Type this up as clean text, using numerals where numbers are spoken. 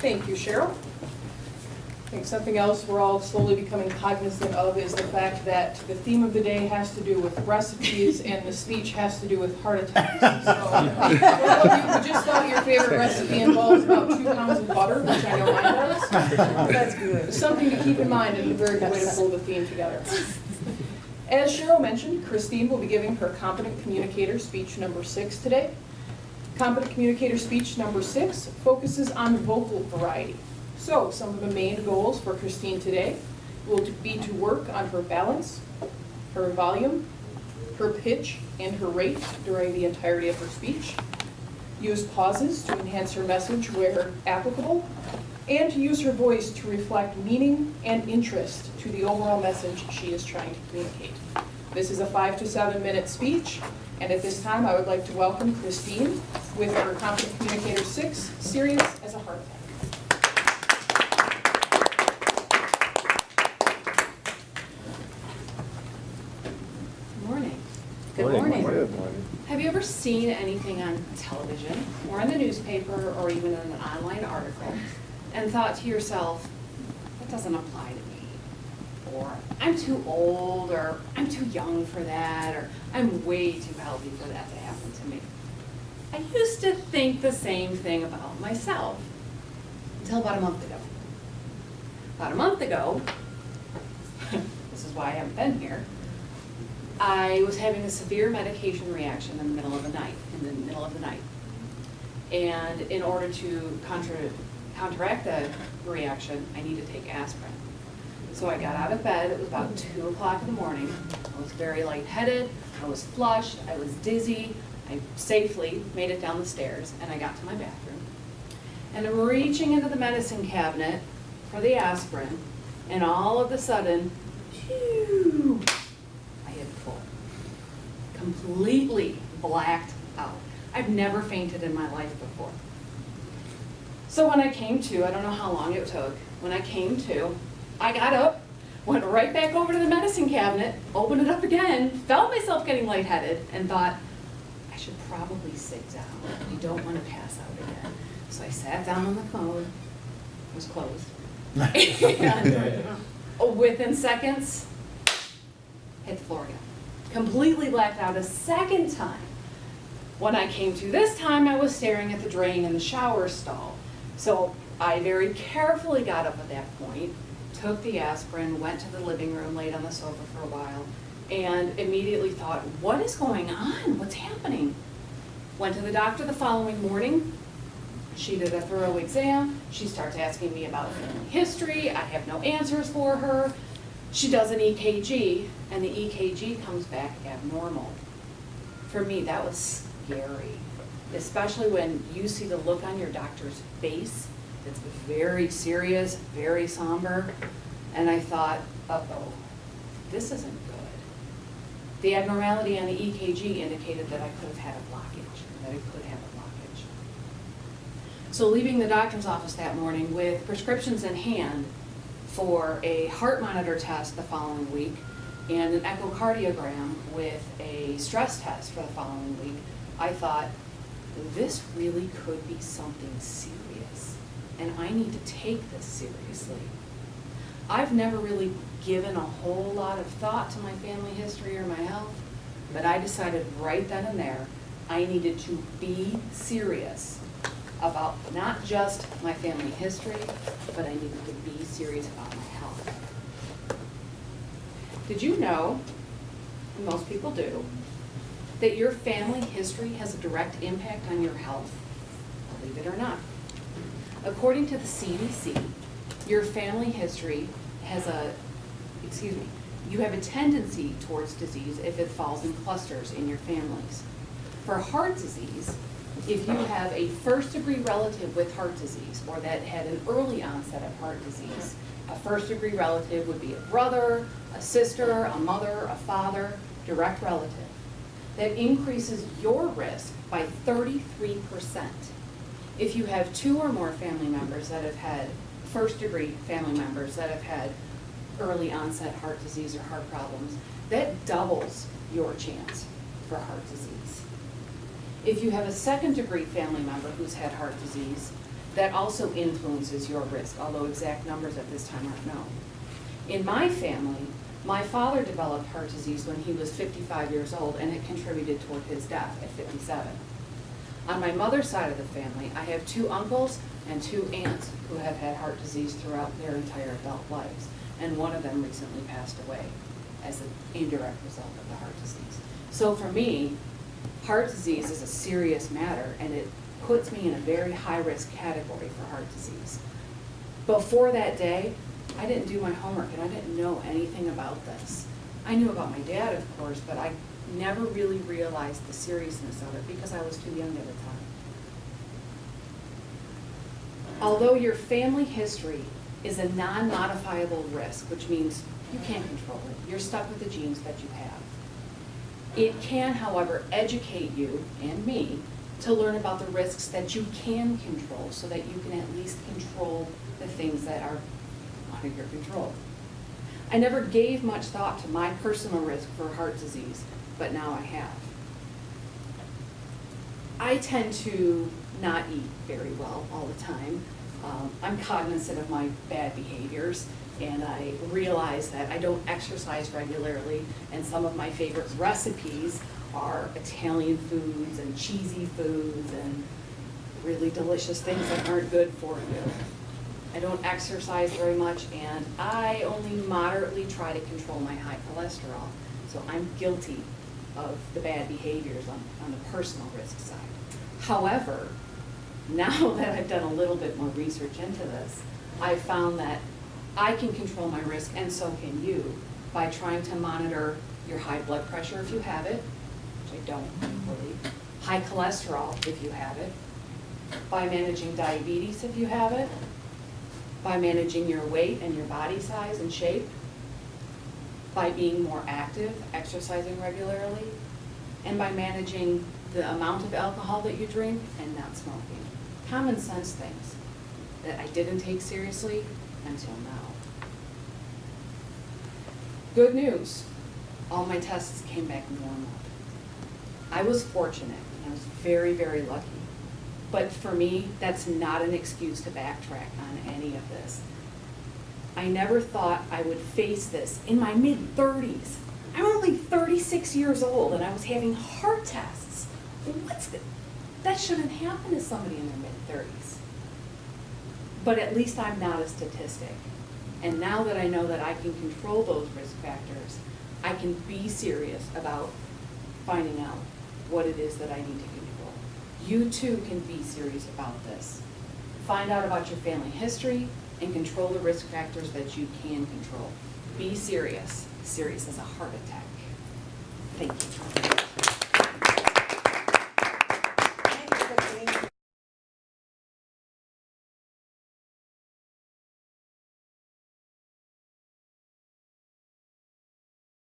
Thank you, Cheryl. I think something else we're all slowly becoming cognizant of is the fact that the theme of the day has to do with recipes and the speech has to do with heart attacks. So, those of you who just thought your favorite recipe involves about 2 pounds of butter, which I know mine does, That's good. something to keep in mind and a very good way to pull the theme together. As Cheryl mentioned, Christine will be giving her Competent Communicator speech number 6 today. Competent Communicator speech number 6 focuses on vocal variety. So some of the main goals for Christine today will be to work on her balance, her volume, her pitch, and her rate during the entirety of her speech, use pauses to enhance her message where applicable, and to use her voice to reflect meaning and interest to the overall message she is trying to communicate. This is a 5 to 7 minute speech, and at this time I would like to welcome Christine with her Competent Communicator 6, Serious as a Heart Attack. Good morning. Good morning. Have you ever seen anything on television or in the newspaper or even in an online article and thought to yourself, that doesn't apply to me, or I'm too old, or I'm too young for that, or I'm way too healthy for that to happen to me? I used to think the same thing about myself until about a month ago. About a month ago, this is why I haven't been here, I was having a severe medication reaction in the middle of the night, And in order to counteract the reaction, I need to take aspirin. So I got out of bed, it was about 2 o'clock in the morning. I was very lightheaded, I was flushed, I was dizzy. I safely made it down the stairs and I got to my bathroom. And I'm reaching into the medicine cabinet for the aspirin, and all of a sudden, phew, full. Completely blacked out. I've never fainted in my life before. So when I came to, I don't know how long it took, when I came to, I got up, went right back over to the medicine cabinet, opened it up again, felt myself getting lightheaded, and thought, I should probably sit down. I don't want to pass out again. So I sat down on the phone, it was closed, and within seconds, hit the floor again. Completely blacked out a second time. When I came to this time, I was staring at the drain in the shower stall. So I very carefully got up at that point, took the aspirin, went to the living room, laid on the sofa for a while, and immediately thought, what is going on? What's happening? Went to the doctor the following morning. She did a thorough exam. She starts asking me about family history. I have no answers for her. She does an EKG, and the EKG comes back abnormal. For me, that was scary, especially when you see the look on your doctor's face. It's very serious, very somber, and I thought, uh-oh, this isn't good. The abnormality on the EKG indicated that I could have had a blockage, that I could have a blockage. So leaving the doctor's office that morning with prescriptions in hand for a heart monitor test the following week and an echocardiogram with a stress test for the following week, I thought, this really could be something serious, and I need to take this seriously. I've never really given a whole lot of thought to my family history or my health, but I decided right then and there I needed to be serious about not just my family history, but I needed to be serious about my health. Did you know, and most people do, that your family history has a direct impact on your health? Believe it or not. According to the CDC, your family history has you have a tendency towards disease if it falls in clusters in your families. For heart disease, if you have a first-degree relative with heart disease or that had an early onset of heart disease, a first-degree relative would be a brother, a sister, a mother, a father, direct relative. That increases your risk by 33%. If you have 2 or more family members that have had, first-degree family members that have had early onset heart disease or heart problems, that doubles your chance for heart disease. If you have a second-degree family member who's had heart disease, that also influences your risk, although exact numbers at this time aren't known. In my family, my father developed heart disease when he was 55 years old, and it contributed toward his death at 57. On my mother's side of the family, I have 2 uncles and 2 aunts who have had heart disease throughout their entire adult lives, and one of them recently passed away as an indirect result of the heart disease. So for me, heart disease is a serious matter, and it puts me in a very high-risk category for heart disease. Before that day, I didn't do my homework, and I didn't know anything about this. I knew about my dad, of course, but I never really realized the seriousness of it because I was too young at the time. Although your family history is a non-modifiable risk, which means you can't control it, you're stuck with the genes that you have. It can, however, educate you and me to learn about the risks that you can control so that you can at least control the things that are under your control. I never gave much thought to my personal risk for heart disease, but now I have. I tend to not eat very well all the time. I'm cognizant of my bad behaviors, and I realize that I don't exercise regularly, and some of my favorite recipes are Italian foods and cheesy foods and really delicious things that aren't good for you. I don't exercise very much, and I only moderately try to control my high cholesterol. So I'm guilty of the bad behaviors on the personal risk side. However, now that I've done a little bit more research into this, I've found that I can control my risk, and so can you, by trying to monitor your high blood pressure if you have it, which I don't believe, high cholesterol if you have it, by managing diabetes if you have it, by managing your weight and your body size and shape, by being more active, exercising regularly, and by managing the amount of alcohol that you drink and not smoking. Common sense things that I didn't take seriously until now. Good news, all my tests came back normal. I was fortunate, and I was very, very lucky. But for me, that's not an excuse to backtrack on any of this. I never thought I would face this in my mid-30s. I'm only 36 years old, and I was having heart tests. That shouldn't happen to somebody in their mid-30s. But at least I'm not a statistic. And now that I know that I can control those risk factors, I can be serious about finding out what it is that I need to control. You too can be serious about this. Find out about your family history and control the risk factors that you can control. Be serious. Serious as a heart attack. Thank you.